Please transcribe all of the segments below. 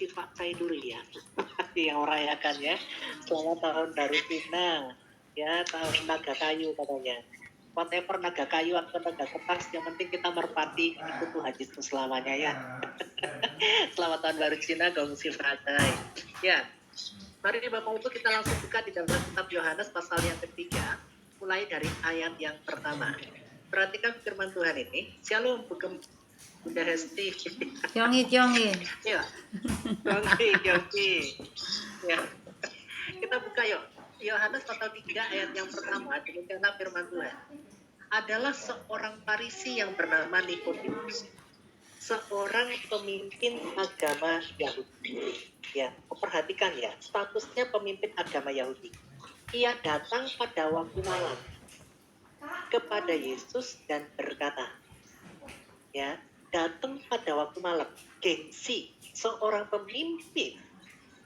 si Pak Cai dulu ya. Yang merayakan ya. Selamat tahun baru Cina. Ya, tahun naga kayu katanya. Whatever naga kayu atau naga kertas, yang penting kita merpati ikut Tuhan Yesus selamanya ya. Selamat tahun baru Cina, Gong Si Pak Cai. Ya, mari Bapak Ibu kita langsung buka di dalam kitab Yohanes pasal yang ketiga, mulai dari ayat yang pertama. Perhatikan firman Tuhan ini. Shalom, Bunda Hesti. Yongi. Ya, Yongki. Ya, kita buka yuk. Yohanes pasal 3 ayat yang pertama, demikianlah firman Tuhan. Adalah seorang Farisi yang bernama Nikodemus, seorang pemimpin agama Yahudi. Ya, perhatikan ya, statusnya pemimpin agama Yahudi. Ia datang pada waktu malam kepada Yesus dan berkata, ya, datang pada waktu malam, gengsi, seorang pemimpin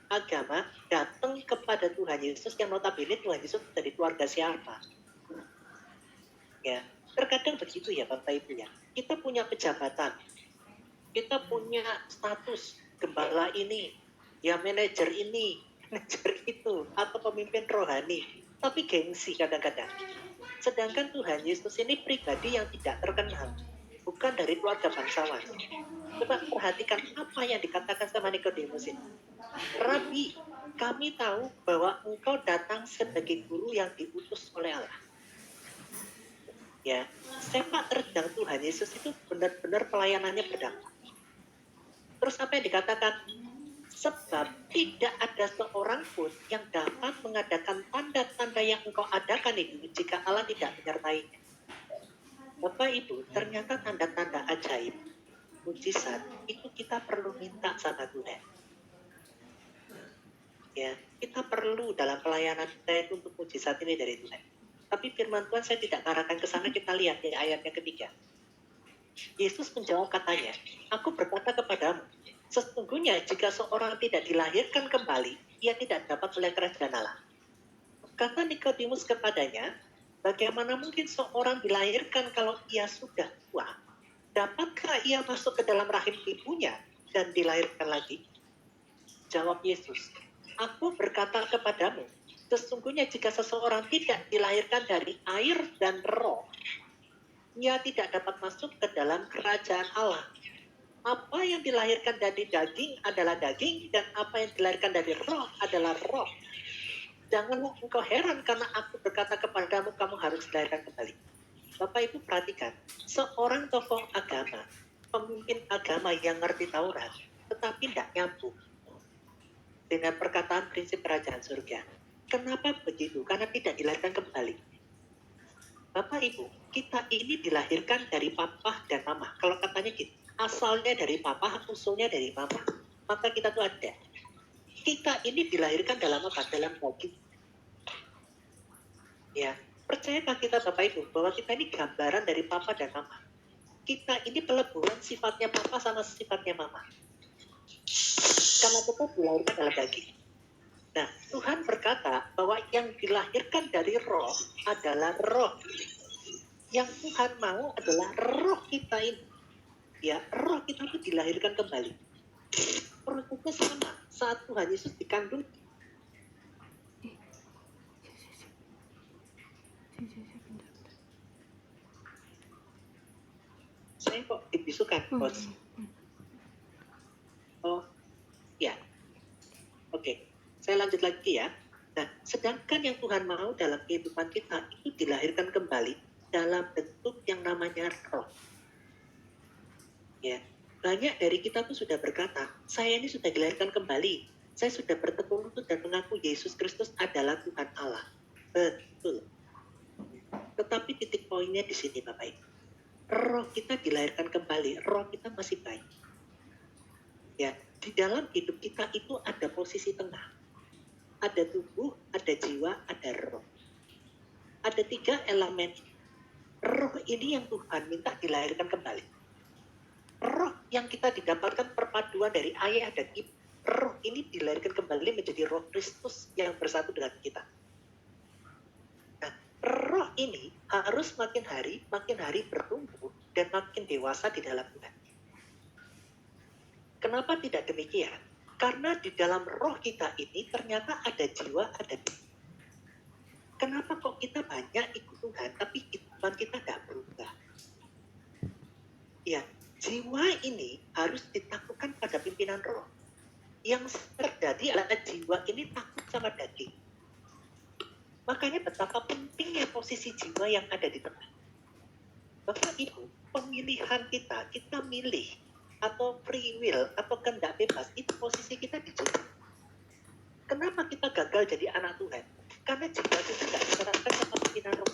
agama datang kepada Tuhan Yesus yang notabene Tuhan Yesus dari keluarga siapa? Ya, terkadang begitu ya Bapak Ibu ya. Kita punya pejabatan, kita punya status gembala ini, ya manajer ini, manajer itu, atau pemimpin rohani, tapi gengsi kadang-kadang. Sedangkan Tuhan Yesus ini pribadi yang tidak terkenal, bukan dari keluarga bangsawan. Coba perhatikan apa yang dikatakan sama Nikodemus ini. Rabi, kami tahu bahwa engkau datang sebagai guru yang diutus oleh Allah. Ya, sepak terjang Tuhan Yesus itu benar-benar pelayanannya berdampak. Terus apa yang dikatakan? Sebab tidak ada seorang pun yang dapat mengadakan tanda-tanda yang engkau adakan itu jika Allah tidak menyertainya. Bapak Ibu, ternyata tanda-tanda ajaib, mujizat, itu kita perlu minta sama Tuhan. Ya, kita perlu dalam pelayanan kita itu untuk mujizat ini dari Tuhan. Tapi firman Tuhan saya tidak arahkan ke sana, kita lihat di ayat yang ketiga. Yesus menjawab katanya, aku berkata kepadamu, sesungguhnya jika seorang tidak dilahirkan kembali, ia tidak dapat melihat kerajaan Allah. Kata Nikodemus kepadanya, bagaimana mungkin seorang dilahirkan kalau ia sudah tua? Dapatkah ia masuk ke dalam rahim ibunya dan dilahirkan lagi? Jawab Yesus, aku berkata kepadamu, sesungguhnya jika seseorang tidak dilahirkan dari air dan roh, ia tidak dapat masuk ke dalam kerajaan Allah. Apa yang dilahirkan dari daging adalah daging, dan apa yang dilahirkan dari roh adalah roh. Janganlah engkau heran karena aku berkata kepadamu, kamu harus dilahirkan kembali. Bapak Ibu perhatikan, seorang tokoh agama, pemimpin agama yang ngerti Taurat, tetapi tidak nyambung dengan perkataan prinsip kerajaan surga. Kenapa begitu? Karena tidak dilahirkan kembali. Bapak Ibu, kita ini dilahirkan dari papa dan mama. Kalau katanya gitu, asalnya dari papa, usulnya dari mama. Maka kita tuh ada. Kita ini dilahirkan dalam apa? Dalam daging. Ya, percayakah kita Bapak Ibu bahwa kita ini gambaran dari papa dan mama? Kita ini peleburan sifatnya papa sama sifatnya mama. Karena kita dilahirkan dalam daging. Nah, Tuhan berkata bahwa yang dilahirkan dari roh adalah roh. Yang Tuhan mau adalah roh kita ini. Ya, roh kita itu dilahirkan kembali. Prosesnya sama. Saat Tuhan Yesus dikandung, saya kok dibisukan, Bos. Oh, ya. Oke. Saya lanjut lagi ya. Nah, sedangkan yang Tuhan mau dalam kehidupan kita itu dilahirkan kembali dalam bentuk yang namanya roh. Ya, banyak dari kita tuh sudah berkata, saya ini sudah dilahirkan kembali. Saya sudah bertekun lutut dan mengaku Yesus Kristus adalah Tuhan Allah. Betul. Tetapi titik poinnya di sini Bapak Ibu. Roh kita dilahirkan kembali, roh kita masih baik. Ya, di dalam hidup kita itu ada posisi tengah. Ada tubuh, ada jiwa, ada roh. Ada 3 elemen. Roh ini yang Tuhan minta dilahirkan kembali. Roh yang kita didapatkan perpaduan dari ayah dan ibu. Roh ini dilahirkan kembali menjadi roh Kristus yang bersatu dengan kita. Nah, roh ini harus makin hari bertumbuh dan makin dewasa di dalam Tuhan. Kenapa tidak demikian? Karena di dalam roh kita ini ternyata ada jiwa, ada. Kenapa kok kita banyak ikut Tuhan, tapi kehidupan kita tidak berubah? Ya, jiwa ini harus ditaklukkan pada pimpinan roh. Yang terjadi adalah jiwa ini takut sama daging. Makanya betapa pentingnya posisi jiwa yang ada di tengah. Bapak Ibu, pemilihan kita milih atau free will atau kehendak bebas, itu posisi kita di jiwa. Kenapa kita gagal jadi anak Tuhan? Karena jiwa kita tidak diserahkan kepada pimpinan roh.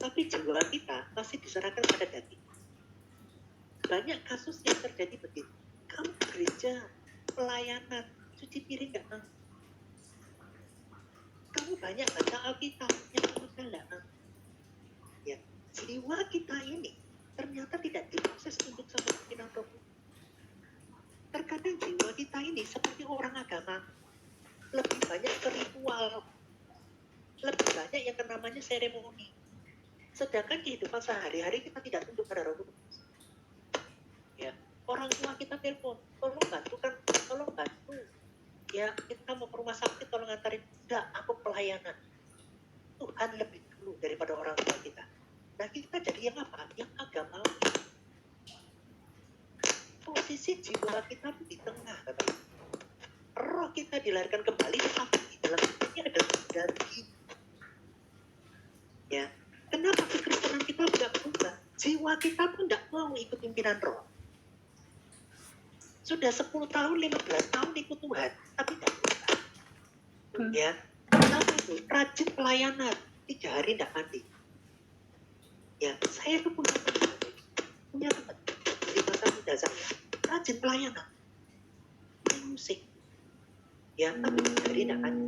Tapi jiwa kita masih diserahkan pada daging. Banyak kasus yang terjadi begitu. Kamu gereja, pelayanan, cuci piring nggak mau. Kamu banyak baca Alkitab, yang sama sekali nggak mau. Ya, jiwa kita ini ternyata tidak diproses untuk sama pimpinan roh. Terkadang jiwa kita ini seperti orang agama, lebih banyak ke ritual, lebih banyak yang namanya seremoni. Sedangkan kehidupan sehari-hari kita tidak tunduk pada Roh Kudus. Ya, orang tua kita telepon, tolong bantu. Ya, kita mau ke rumah sakit, tolong antarin. Enggak, aku pelayanan. Tuhan lebih dulu daripada orang tua kita. Nah, kita jadi yang apa? Yang agamawi. Posisi jiwa kita di tengah, Bapak. Roh kita dilahirkan kembali, tapi di dalam ini ada daging. Ya, kenapa kekristenan kita tidak berubah? Jiwa kita pun tidak mau ikut pimpinan roh. Sudah 10 tahun, 15 tahun ikut Tuhan, tapi tidak berubah. Ya, kenapa itu? Rajin pelayanan, 3 hari tidak mandi. Ya, saya itu punya teman di masa muda saya, rajin pelayanan, main musik. Ya, tapi 3 hari tidak mandi.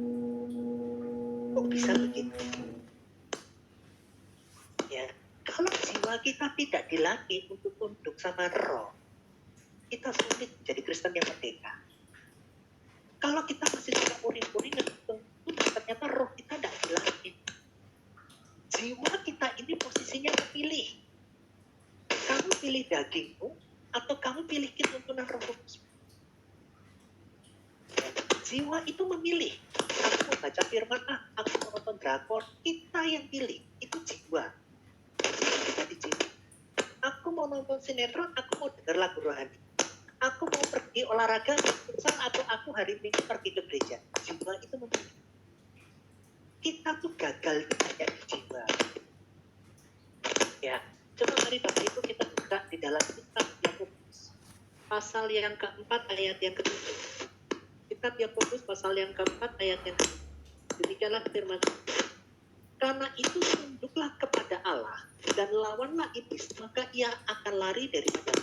Kok bisa begitu? Ya, kalau jiwa kita tidak dilatih untuk tunduk sama roh, kita sulit menjadi Kristen yang merdeka. Kalau kita masih suka uring-uringan, ternyata roh kita tidak dilatih. Jiwa kita ini posisinya memilih. Kamu pilih dagingmu atau kamu pilih tuntunan Roh Kudus. Jiwa itu memilih. Aku mau baca firman, aku mau nonton drakor. Kita yang pilih, itu jiwa. Kita di jiwa. Aku mau nonton sinetron, aku mau dengar lagu rohani. Aku mau pergi olahraga, futsal, atau aku hari Minggu pergi ke gereja. Jiwa itu memilih. Kita tuh gagal banyak di jiwa. Ya, coba mari Bapak Ibu kita buka di dalam kitab Yakobus pasal yang keempat ayat yang ketujuh. Kitab Yakobus pasal yang keempat ayat yang ketujuh. Demikianlah firman Tuhan. Karena itu tunduklah kepada Allah dan lawanlah iblis, maka ia akan lari daripada.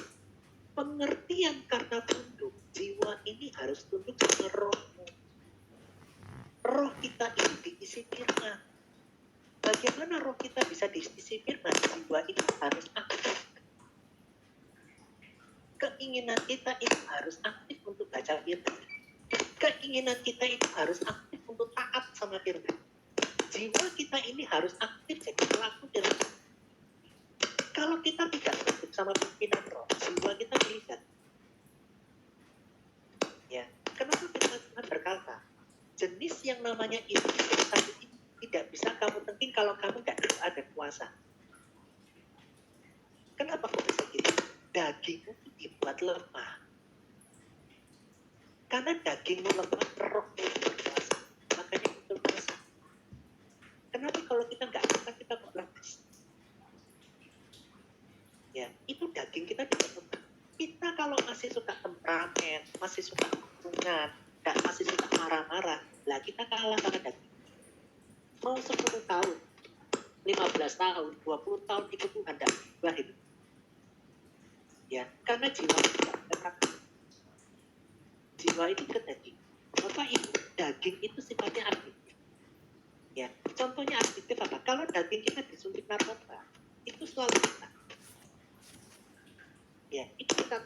Pengertian kata tunduk, jiwa ini harus tunduk sama rohmu. Roh kita ini diisi firman. Bagaimana roh kita bisa diisi firman? Jiwa itu harus aktif. Keinginan kita itu harus aktif untuk baca firman. Keinginan kita itu harus aktif untuk taat sama firman. Jiwa kita ini harus aktif jadi pelaku firman. Kalau kita tidak tunduk sama pimpinan roh, jiwa kita melihat. Ya, kenapa firman Tuhan berkata, jenis yang namanya iblis tadi tidak bisa kamu tengking kalau kamu tidak ada kuasa. Kenapa kok bisa gitu? Dagingmu itu dibuat lemah. Karena dagingmu lemah, rohmu itu berkuasa. Makanya itu kuasa. Kenapa kalau kita nggak kuasa, kita berlatih? Ya, itu daging kita tidak lemah. Kita kalau masih suka temperamen, masih suka hubungan, masih suka marah-marah, lah kita kalah sama daging. Mau 10 tahun, 15 tahun, 20 tahun ikut Tuhan tidak berubah hidup. Ya, karena jiwa itu ke daging. Bapak Ibu, daging itu sifatnya aktif. Ya, contohnya aktif apa? Kalau daging kita disuntik narkoba, itu selalu kita. Ya, itu kita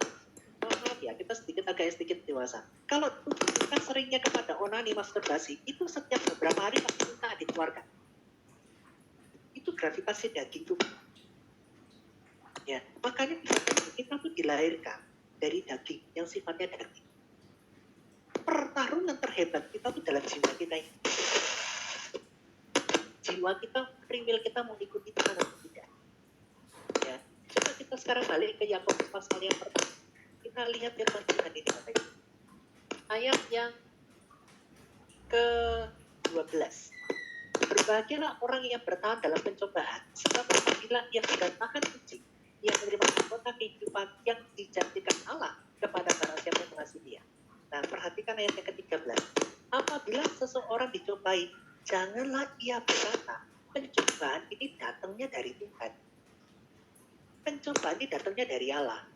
maaf ya, kita sedikit dewasa. Kalau kita seringnya kepada onani masturbasi, itu setiap beberapa hari pasti kita dikeluarkan. Itu gravitasi daging tubuh. Ya, makanya kita tuh dilahirkan dari daging yang sifatnya daging. pertarungan terhebat kita tuh dalam jiwa kita ini. Jiwa kita, free will kita mau ikut itu atau tidak. Ya, coba kita sekarang balik ke Yakobus pasal yang pertama. Kita lihat firman Tuhan ini katanya. Ayat yang ke-12. Berbahagialah orang yang bertahan dalam pencobaan, sebab apabila ia sudah tahan uji, ia menerima mahkota kehidupan yang dijanjikan Allah kepada barang siapa yang mengasihi Dia. Nah, perhatikan ayat yang ke-13. Apabila seseorang dicobai, janganlah ia berkata, pencobaan ini datangnya dari Tuhan. Pencobaan ini datangnya dari Allah.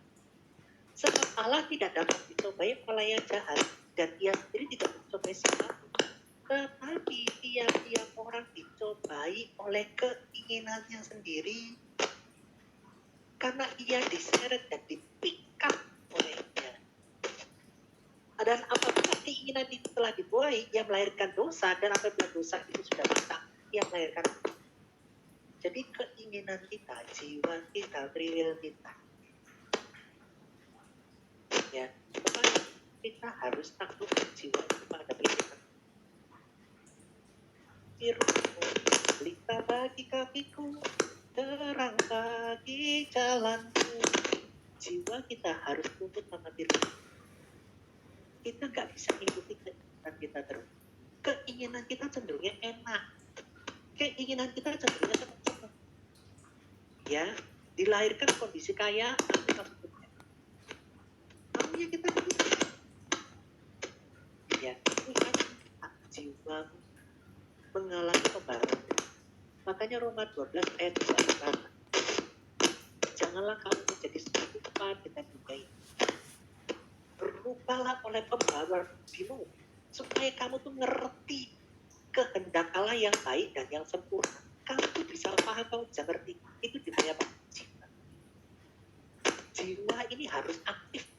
Sebab Allah tidak dapat dicobai oleh yang jahat, dan ia sendiri tidak mencobai siapapun. Tetapi tiap-tiap orang dicobai oleh keinginannya sendiri, karena ia diseret dan dipikat olehnya. Dan apabila keinginan itu telah dibuai, ia melahirkan dosa, dan apabila dosa itu sudah matang, ia melahirkan. Jadi keinginan kita, jiwa kita, free will kita, ya, kita harus taklukkan jiwa itu pada pilihan. Firman-Mu, pelita bagi kakiku, terang bagi jalanku. Jiwa kita harus tunduk sama firman. Kita nggak bisa ikuti keinginan kita terus. Keinginan kita cenderungnya enak. Keinginan kita cenderungnya senang-senang. Ya, dilahirkan kondisi kaya, tapi masuk surga. Maunya kita begitu. Ya, Tuhan jiwamu mengalami pembaharuan. Makanya Roma 12 ayat 2 berkata, janganlah kamu menjadi serupa dengan dunia ini. Berupalah oleh pembaharuan budimu, supaya kamu tuh ngerti kehendak Allah yang baik dan yang sempurna. Kamu tuh bisa paham, kamu bisa ngerti. Itu dimana apa? Jiwa. Jiwa ini harus aktif.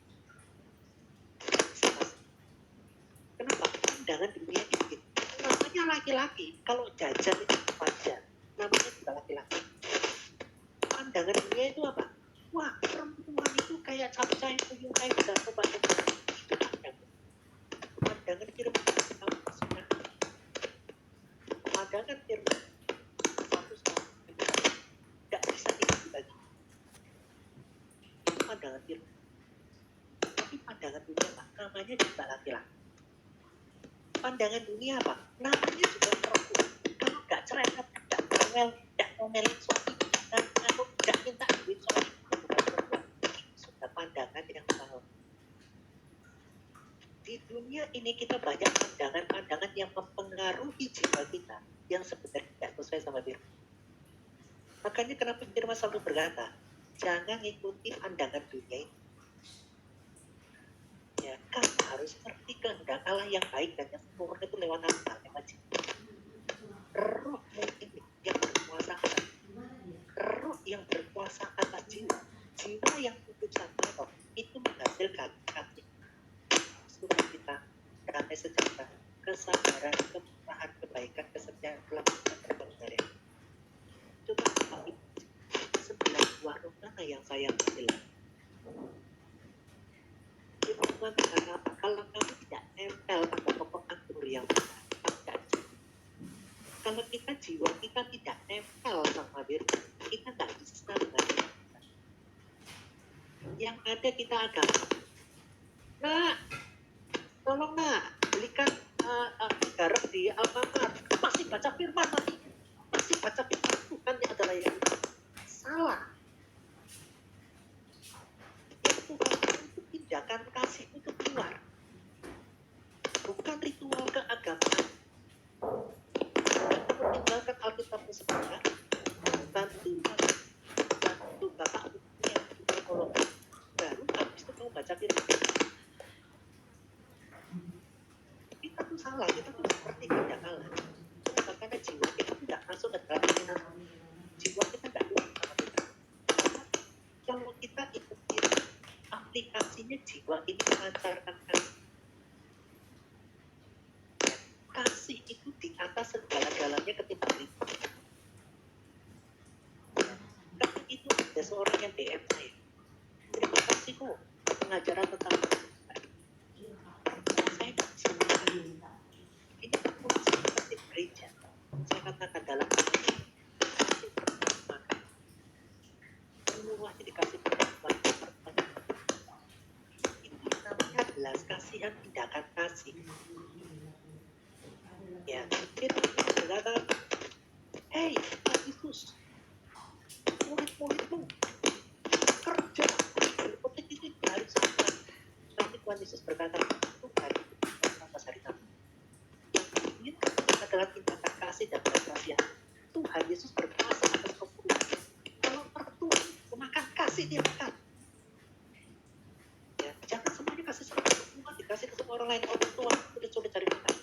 Kenapa? Pandangan dunia ini begitu. Namanya laki-laki, kalau jajan itu wajar. Namanya juga laki-laki. Pandangan dunia itu apa? Wah, perempuan itu kayak capcay, tuyul, kayak bisa coba-coba. Itu pandangan. Pandangan firman kamu maksudnya. Pandangan firman satu tidak bisa dibagi. Itu pandangan firman. Tapi pandangan dunia apa? Namanya juga laki-laki. Pandangan dunia apa? Namanya juga perempuan. Kalau nggak cerewet, nggak ngomel, nggak ngomelin suami, nggak minta duit suami, bukan perempuan. Itu sudah pandangan yang salah. Di dunia ini kita banyak pandangan-pandangan yang mempengaruhi jiwa kita yang sebenarnya tidak sesuai sama firman. Makanya kenapa firman selalu berkata, jangan ikuti pandangan dunia ini. Ya, kamu harus ngerti kehendak Allah yang baik dan yang sempurna itu lewat apa? Lewat jiwa. Rohmu ini yang berkuasa atas. Roh yang berkuasa atas jiwa. Jiwa yang tunduk sama roh itu menghasilkan kasih, sukacita, damai sejahtera, kesabaran, kemurahan, kebaikan, kesetiaan, kelembutan, kebenaran. Coba kamu sebelah buah roh mana yang saya ambil? Tuhan berkata, kalau kamu tidak nempel pada pokok anggur yang benar, kalau kita jiwa kita tidak nempel sama firman, kita nggak bisa mengerti. Yang ada kita agama. Nak, tolong nak, belikan garam di Alfamart. Masih baca firman tadi. Masih baca firman Tuhan yang adalah yang salah. Itu tindakan kasih itu keluar, bukan ritual keagamaan. Meninggalkan Alkitab sebentar, bantu Bapak yang tolong, baru habis itu kamu baca firman. Kita tuh salah, kita tuh seperti tidak kalah. Karena jiwa kita tidak masuk ke dalam keinginan, jiwa kita tidak lupa sama kita. Kalau kita ikuti aplikasinya, jiwa ini melancarkan kasih. Kasih itu di atas segala-galanya ketimbang itu. Karena itu ada seorang yang DM saya. Terima kasih kok pengajaran tentang saya nggak bisa menyampaikan tindakan kasih. Ya, kita berkata, hey, Yesus, murid-muridmu kerja, berpetik ini di hari Sabat. Nanti Tuhan Yesus berkata, Tuhan itu atas hari Sabat. Ini adalah tindakan kasih dan kasihan. Tuhan Yesus berkuasa atas keputusan. Kalau mertua makan, kasih dia makan. Ya, jangan semuanya kasih sama semua, dikasih ke semua orang lain. Orang tua sudah cari makan.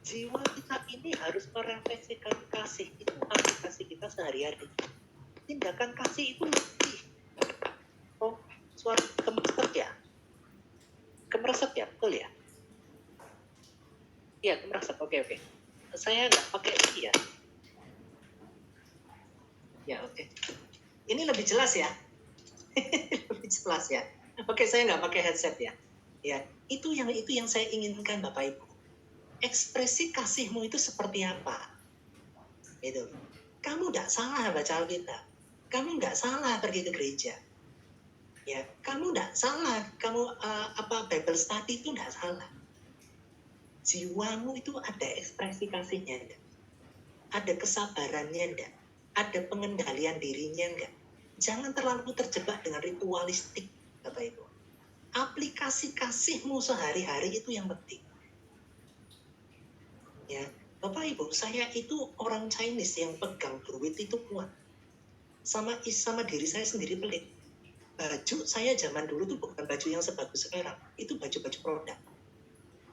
Jiwa kita ini harus merefleksikan kasih. Itu aplikasi kita sehari-hari. Tindakan kasih itu lebih. Oh, suara kemeresep ya? Kemeresep ya, betul ya? Iya, kemeresep. Oke. Saya nggak pakai ini ya. Ya, oke. Ini lebih jelas ya? Lebih jelas ya? Oke, saya nggak pakai headset ya. Ya, itu yang saya inginkan Bapak Ibu. Ekspresi kasihmu itu seperti apa? Itu. Kamu nggak salah baca Alkitab. Kamu nggak salah pergi ke gereja. Ya, kamu nggak salah. Kamu Bible study itu nggak salah. Jiwamu itu ada ekspresi kasihnya enggak? Ada kesabarannya enggak? Ada pengendalian dirinya enggak? Jangan terlalu terjebak dengan ritualistik, Bapak Ibu. Aplikasi kasihmu sehari-hari itu yang penting. Ya, Bapak Ibu, saya itu orang Chinese yang pegang duit itu kuat. Sama diri saya sendiri pelit. Baju saya zaman dulu tuh bukan baju yang sebagus sekarang. Itu baju-baju produk.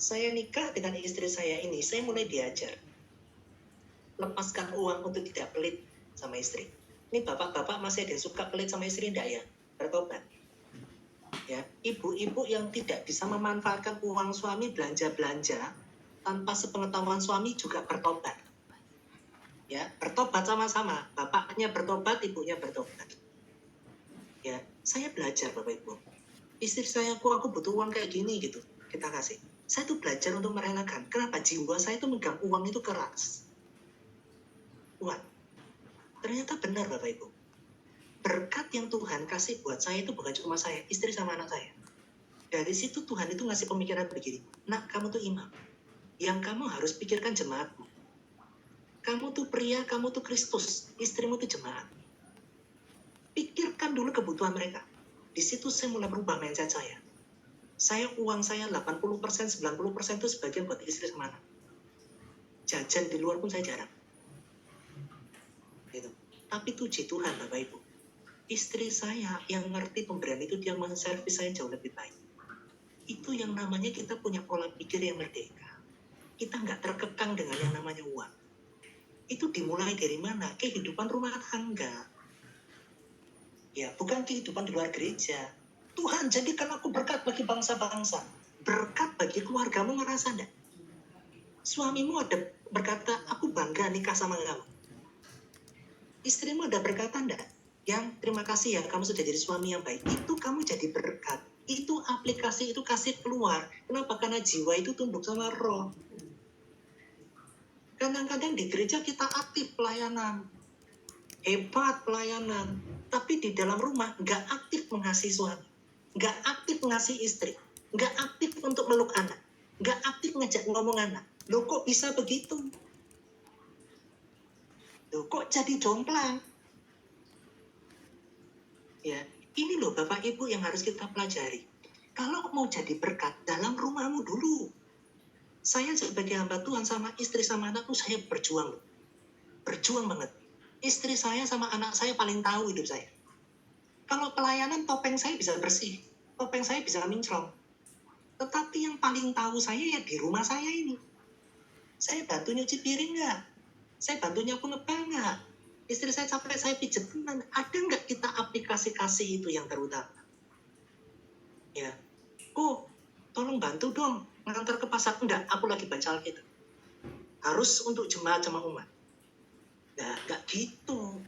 Saya nikah dengan istri saya ini, saya mulai diajar. Lepaskan uang untuk tidak pelit sama istri. Ini bapak-bapak masih ada yang suka pelit sama istri, enggak ya? Bertobat. Ya, ibu-ibu yang tidak bisa memanfaatkan uang suami belanja-belanja tanpa sepengetahuan suami juga bertobat. Ya, bertobat sama-sama. Bapaknya bertobat, ibunya bertobat. Ya, saya belajar Bapak Ibu. Istri saya, aku butuh uang kayak gini gitu. Kita kasih. Saya tuh belajar untuk merelakan. Kenapa? Jiwa saya tuh megang uang itu keras. Kuat. Ternyata benar Bapak Ibu. Berkat yang Tuhan kasih buat saya itu bukan cuma saya, istri sama anak saya. Dari situ Tuhan itu ngasih pemikiran begini. Nak, kamu tuh imam. Yang kamu harus pikirkan jemaatmu. Kamu tuh pria, kamu tuh Kristus. Istrimu tuh jemaat. Pikirkan dulu kebutuhan mereka. Di situ saya mulai berubah mindset saya. Uang saya 80%, 90% itu sebagian buat istri sama anak. Jajan di luar pun saya jarang. Gitu. Tapi puji Tuhan Bapak Ibu. Istri saya yang ngerti pemberian itu, dia menservis saya jauh lebih baik. Itu yang namanya kita punya pola pikir yang merdeka. Kita nggak terkekang dengan yang namanya uang. Itu dimulai dari mana? Kehidupan rumah tangga. Ya, bukan kehidupan di luar gereja. Tuhan, jadikan aku berkat bagi bangsa-bangsa. Berkat bagi keluargamu, ngerasa enggak? Suamimu ada berkata, aku bangga nikah sama kamu. Istrimu ada berkata enggak? Yang terima kasih ya, kamu sudah jadi suami yang baik. Itu kamu jadi berkat. Itu aplikasi, itu kasih keluar. Kenapa? Karena jiwa itu tunduk sama roh. Kadang-kadang di gereja kita aktif pelayanan. Hebat pelayanan. Tapi di dalam rumah nggak aktif mengasihi suami. Nggak aktif mengasihi istri. Nggak aktif untuk meluk anak. Nggak aktif ngajak ngomong anak. Loh kok bisa begitu? Loh kok jadi jomplang? Ya, ini loh Bapak Ibu yang harus kita pelajari. Kalau mau jadi berkat dalam rumahmu dulu. Saya sebagai hamba Tuhan sama istri sama anakku, saya berjuang. Berjuang banget. Istri saya sama anak saya paling tahu hidup saya. Kalau pelayanan topeng saya bisa bersih. Topeng saya bisa minclong. Tetapi yang paling tahu saya ya di rumah saya ini. Saya bantu nyuci piring nggak? Saya bantu nyapu ngepel nggak? Istri saya capek, saya pijet teman. Ada nggak kita aplikasi kasih itu yang terutama? Ya, tolong bantu dong ngantar ke pasar. Enggak, aku lagi baca Alkitab. Harus untuk jemaat sama umat. Nah, enggak gitu.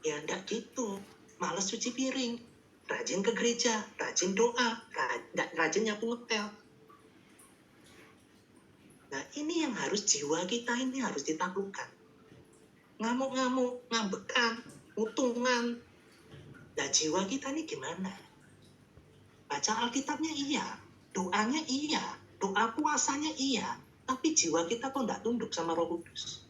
Ya, enggak gitu. Malas cuci piring. Rajin ke gereja, rajin doa, rajin nyapu ngepel. Nah, ini yang harus jiwa kita ini harus ditaklukkan. Ngamuk-ngamuk, ngambekan, utungan. Nah, jiwa kita ini gimana? Baca Alkitabnya iya, doanya iya, doa puasanya iya, tapi jiwa kita kok nggak tunduk sama Roh Kudus.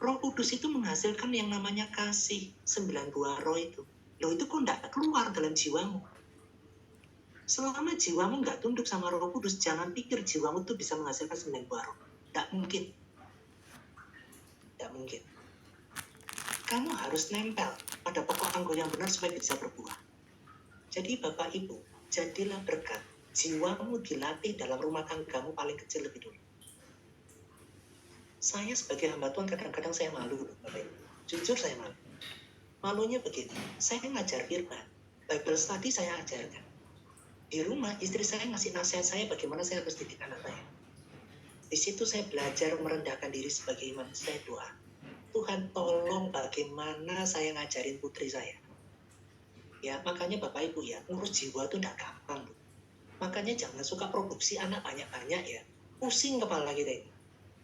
Roh Kudus itu menghasilkan yang namanya kasih, 9 buah roh itu. Loh itu kok nggak keluar dalam jiwamu? Selama jiwamu nggak tunduk sama Roh Kudus, jangan pikir jiwamu tuh bisa menghasilkan 9 buah roh. Nggak mungkin. Nggak mungkin. Kamu harus nempel pada pokok anggur yang benar supaya bisa berbuah. Jadi Bapak Ibu, jadilah berkat. Jiwamu dilatih dalam rumah tanggamu paling kecil lebih dulu. Saya sebagai hamba Tuhan kadang-kadang saya malu, Bapak Ibu. Jujur saya malu. Malunya begini, saya ngajar firman, Bible study saya ajarkan. Di rumah istri saya ngasih nasihat saya bagaimana saya harus didik anak saya. Di situ saya belajar merendahkan diri sebagai imam, saya doa. Tuhan tolong bagaimana saya ngajarin putri saya. Ya, makanya Bapak Ibu ya, ngurus jiwa itu enggak gampang. Makanya jangan suka produksi anak banyak-banyak ya. Pusing kepala kita ini.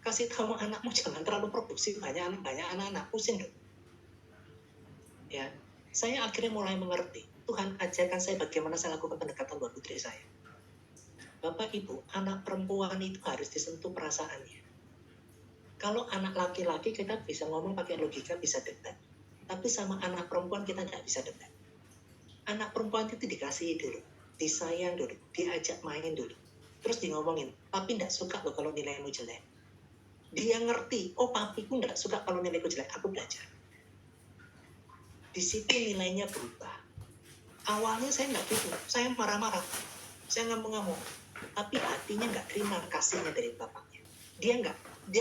Kasih tahu anakmu jangan terlalu produksi banyak anak-anak, pusing dong. Ya, saya akhirnya mulai mengerti. Tuhan ajarkan saya bagaimana saya lakukan pendekatan buat putri saya. Bapak Ibu, anak perempuan itu harus disentuh perasaannya. Kalau anak laki-laki kita bisa ngomong pakai logika, bisa debat. Tapi sama anak perempuan kita tidak bisa debat. Anak perempuan itu dikasih dulu, disayang dulu, diajak main dulu. Terus di ngomongin, papi tidak suka loh kalau nilaimu jelek. Dia ngerti, oh papiku tidak suka kalau nilaiku jelek, aku belajar. Di situ nilainya berubah. Awalnya saya nggak gitu, saya marah-marah, saya ngamuk-ngamuk. Tapi hatinya nggak terima kasihnya dari bapaknya. Dia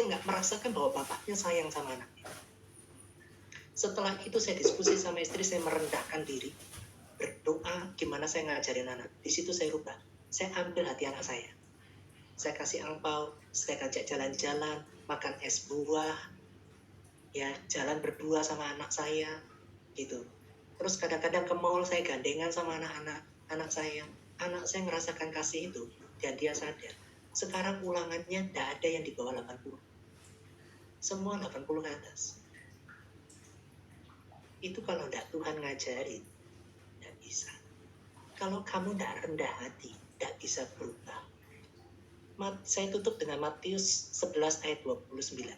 nggak merasakan bahwa bapaknya sayang sama anaknya. Setelah itu saya diskusi sama istri, saya merendahkan diri, berdoa gimana saya ngajarin anak. Di situ saya rubah. Saya ambil hati anak saya. Saya kasih angpau, saya ajak jalan-jalan, makan es buah, ya jalan berdua sama anak saya, gitu. Terus kadang-kadang ke mall saya gandengan sama anak saya. Anak saya merasakan kasih itu dan dia sadar. Sekarang ulangannya tidak ada yang di bawah 80. Semua 80 ke atas. Itu kalau tidak Tuhan ngajarin, tidak bisa. Kalau kamu tidak rendah hati, tidak bisa berubah. Saya tutup dengan Matius 11 ayat 29.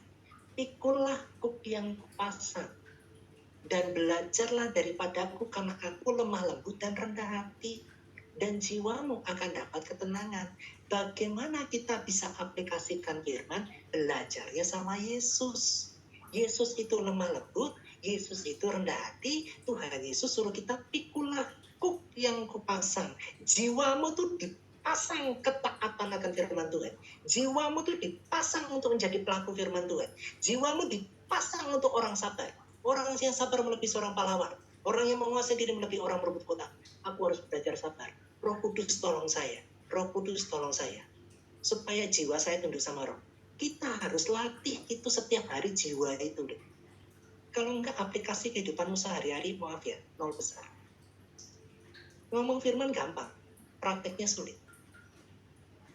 Pikullah kuk yang kupasang dan belajarlah daripadaku karena aku lemah lembut dan rendah hati, dan jiwamu akan dapat ketenangan. Bagaimana kita bisa aplikasikan firman? Belajarnya sama Yesus. Yesus itu lemah lembut, Yesus itu rendah hati. Tuhan Yesus suruh kita pikulah kuk yang kupasang. Jiwamu tuh dipasang ketaatan akan firman Tuhan. Jiwamu tuh dipasang untuk menjadi pelaku firman Tuhan. Jiwamu dipasang untuk orang sabar. Orang yang sabar melebihi seorang pahlawan. Orang yang menguasai diri melebihi orang merebut kota. Aku harus belajar sabar. Roh Kudus tolong saya. Roh Kudus tolong saya. Supaya jiwa saya tunduk sama Roh. Kita harus latih itu setiap hari jiwa itu. Kalau enggak aplikasi kehidupanmu sehari-hari, maaf ya, nol besar. Ngomong firman gampang. Prakteknya sulit.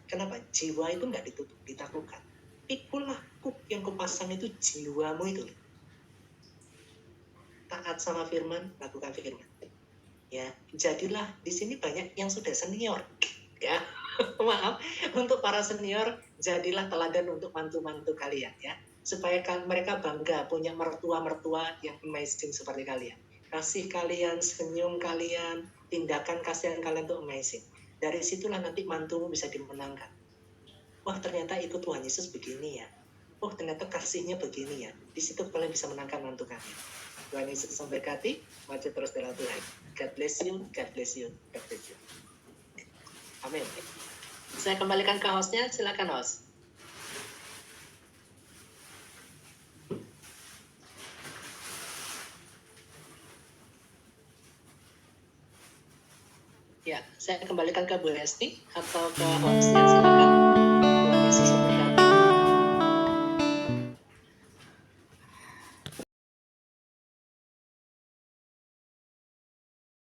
Kenapa? Jiwa itu enggak ditutup, ditaklukkan. Pikulah kuk yang kupasang itu jiwamu itu. Taat sama firman, lakukan firman. Ya, jadilah di sini banyak yang sudah senior. Ya, maaf untuk para senior, jadilah teladan untuk mantu-mantu kalian ya, supaya mereka bangga punya mertua-mertua yang amazing seperti kalian. Kasih kalian, senyum kalian, tindakan kasihan kalian itu amazing. Dari situlah nanti mantumu bisa dimenangkan. Wah, ternyata ikut Tuhan Yesus begini ya. Oh, ternyata kasihnya begini ya. Di situ kalian bisa menangkan mantu kalian. Tuhan Yesus memberkati, maju terus dalam Tuhan. God bless you, God bless you, God bless you. Amin. Saya kembalikan ke hostnya, silakan host. Ya, saya kembalikan ke Bu Hesti atau ke hostnya, silakan.